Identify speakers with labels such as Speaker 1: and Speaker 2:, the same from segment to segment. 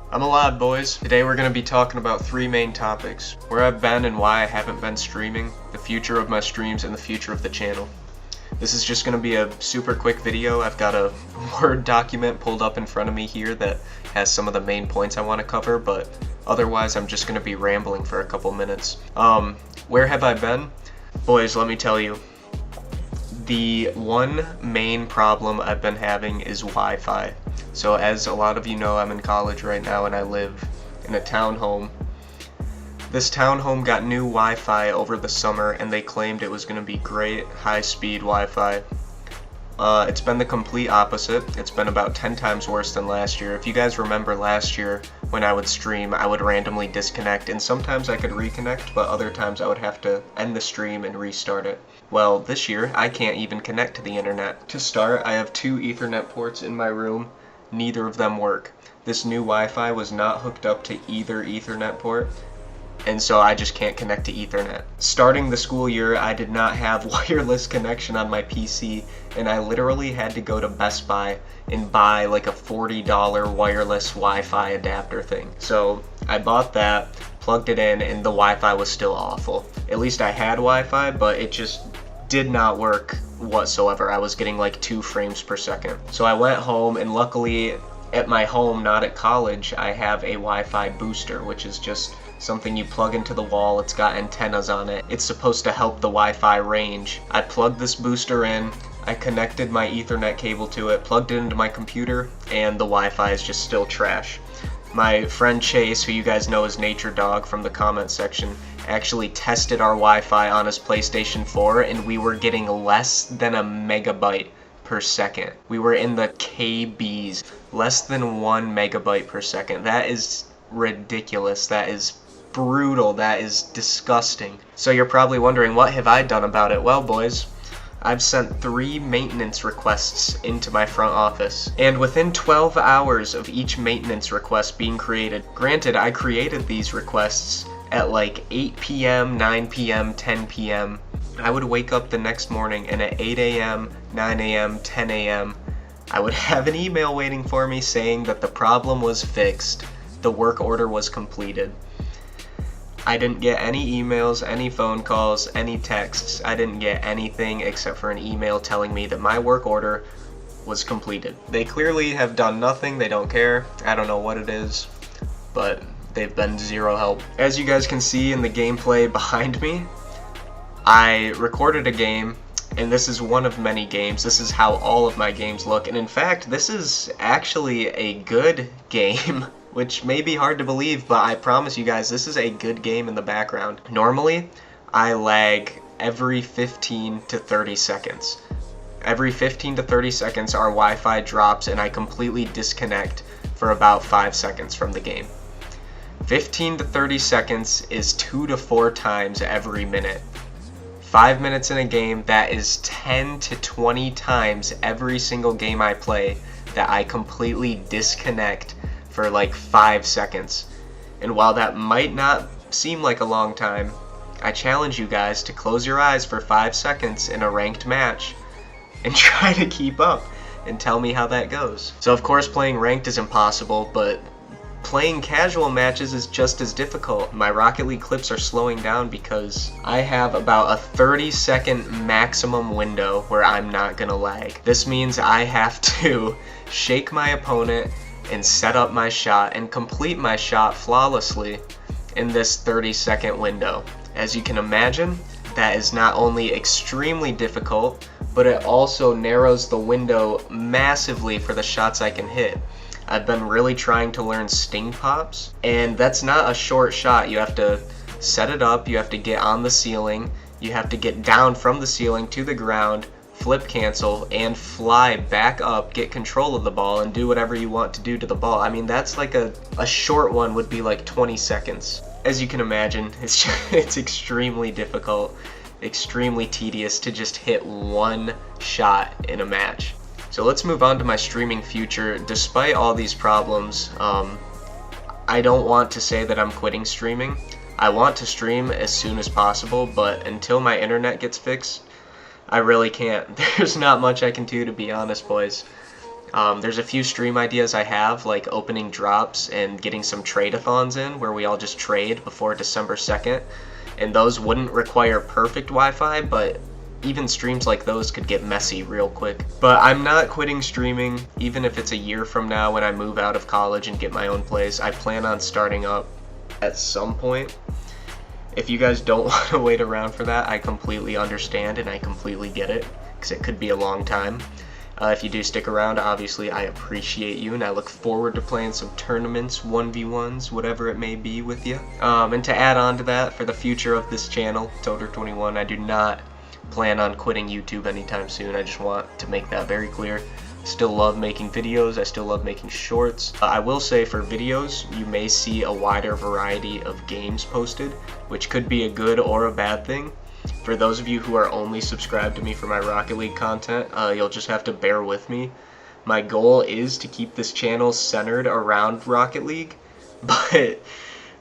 Speaker 1: I'm alive, boys. Today we're going to be talking about three main topics: where I've been and why I haven't been streaming, the future of my streams, and the future of the channel. This is just going to be a super quick video. I've got a Word document pulled up in front of me here that has some of the main points I want to cover, but otherwise I'm just going to be rambling for a couple minutes. Where have I been? Boys, let me tell you, the one main problem I've been having is Wi-Fi. So as a lot of you know, I'm in college right now and I live in a townhome. This townhome got new Wi-Fi over the summer and they claimed it was going to be great, high-speed Wi-Fi. It's been the complete opposite. It's been about 10 times worse than last year. If you guys remember last year, when I would stream, I would randomly disconnect, and sometimes I could reconnect, but other times I would have to end the stream and restart it. Well, this year, I can't even connect to the internet. To start, I have two Ethernet ports in my room. Neither of them work. This new Wi-Fi was not hooked up to either Ethernet port, and so I just can't connect to Ethernet. Starting the school year, I did not have wireless connection on my PC, and I literally had to go to Best Buy and buy like a $40 wireless Wi-Fi adapter thing. So I bought that, plugged it in, and the Wi-Fi was still awful. At least I had Wi-Fi, but it just did not work whatsoever. I was getting like 2 frames per second. So I went home, and luckily at my home, not at college, I have a Wi-Fi booster, which is just something you plug into the wall. It's got antennas on it. It's supposed to help the Wi-Fi range. I plugged this booster in, I connected my Ethernet cable to it, plugged it into my computer, and the Wi-Fi is just still trash. My friend Chase, who you guys know as Nature Dog from the comment section, actually tested our Wi-Fi on his PlayStation 4, and we were getting less than a megabyte per second. We were in the KBs, less than 1 megabyte per second. That is ridiculous. That is brutal. That is disgusting. So you're probably wondering, what have I done about it? Well, boys, I've sent 3 maintenance requests into my front office, and within 12 hours of each maintenance request being created, granted, I created these requests at like 8 p.m., 9 p.m., 10 p.m., I would wake up the next morning, and at 8 a.m., 9 a.m., 10 a.m., I would have an email waiting for me saying that the problem was fixed, the work order was completed. I didn't get any emails, any phone calls, any texts. I didn't get anything except for an email telling me that my work order was completed. They clearly have done nothing. They don't care. I don't know what it is, but they've been zero help. As you guys can see in the gameplay behind me, I recorded a game, and this is one of many games. This is how all of my games look, and in fact, this is actually a good game. Which may be hard to believe, but I promise you guys, this is a good game in the background. Normally, I lag every 15 to 30 seconds. Every 15 to 30 seconds, our Wi-Fi drops and I completely disconnect for about 5 seconds from the game. 15 to 30 seconds is 2 to 4 times every minute. 5 minutes in a game, that is 10 to 20 times every single game I play that I completely disconnect for like 5 seconds. And while that might not seem like a long time, I challenge you guys to close your eyes for 5 seconds in a ranked match and try to keep up and tell me how that goes. So of course playing ranked is impossible, but playing casual matches is just as difficult. My Rocket League clips are slowing down because I have about a 30-second maximum window where I'm not gonna lag. This means I have to shake my opponent and set up my shot and complete my shot flawlessly in this 30-second window. As you can imagine, that is not only extremely difficult, but it also narrows the window massively for the shots I can hit. I've been really trying to learn sting pops, and that's not a short shot. You have to set it up, you have to get on the ceiling, you have to get down from the ceiling to the ground, flip cancel, and fly back up, get control of the ball, and do whatever you want to do to the ball. I mean, that's like a short one would be like 20 seconds. As you can imagine, it's extremely difficult, extremely tedious to just hit one shot in a match. So let's move on to my streaming future. Despite all these problems, I don't want to say that I'm quitting streaming. I want to stream as soon as possible, but until my internet gets fixed, I really can't. There's not much I can do, to be honest, boys. There's a few stream ideas I have, like opening drops and getting some trade-a-thons in where we all just trade before December 2nd. And those wouldn't require perfect Wi-Fi, but even streams like those could get messy real quick. But I'm not quitting streaming, even if it's a year from now when I move out of college and get my own place. I plan on starting up at some point. If you guys don't want to wait around for that, I completely understand and I completely get it, because it could be a long time. If you do stick around, obviously I appreciate you, and I look forward to playing some tournaments, 1v1s, whatever it may be with you. And to add on to that, for the future of this channel, Toter21, I do not plan on quitting YouTube anytime soon. I just want to make that very clear. Still love making videos, I still love making shorts. I will say for videos, you may see a wider variety of games posted, which could be a good or a bad thing. For those of you who are only subscribed to me for my Rocket League content, you'll just have to bear with me. My goal is to keep this channel centered around Rocket League, but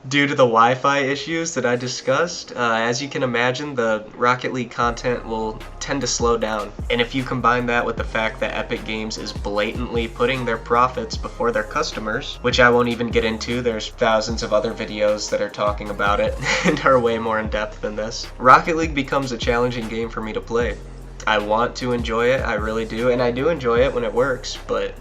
Speaker 1: due to the Wi-Fi issues that I discussed, as you can imagine, the Rocket League content will tend to slow down. And if you combine that with the fact that Epic Games is blatantly putting their profits before their customers, which I won't even get into, there's thousands of other videos that are talking about it and are way more in depth than this, Rocket League becomes a challenging game for me to play. I want to enjoy it, I really do, and I do enjoy it when it works, but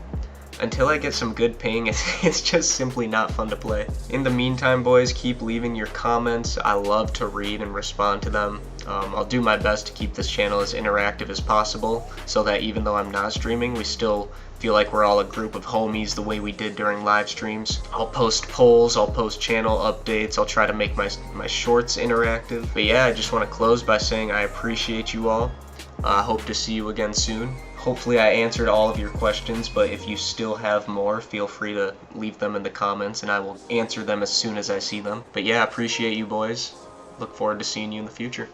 Speaker 1: until I get some good ping, it's just simply not fun to play. In the meantime, boys, keep leaving your comments. I love to read and respond to them. I'll do my best to keep this channel as interactive as possible, so that even though I'm not streaming, we still feel like we're all a group of homies the way we did during live streams. I'll post polls, I'll post channel updates, I'll try to make my shorts interactive. But yeah, I just want to close by saying I appreciate you all. I hope to see you again soon. Hopefully I answered all of your questions, but if you still have more, feel free to leave them in the comments and I will answer them as soon as I see them. But yeah, appreciate you boys. Look forward to seeing you in the future.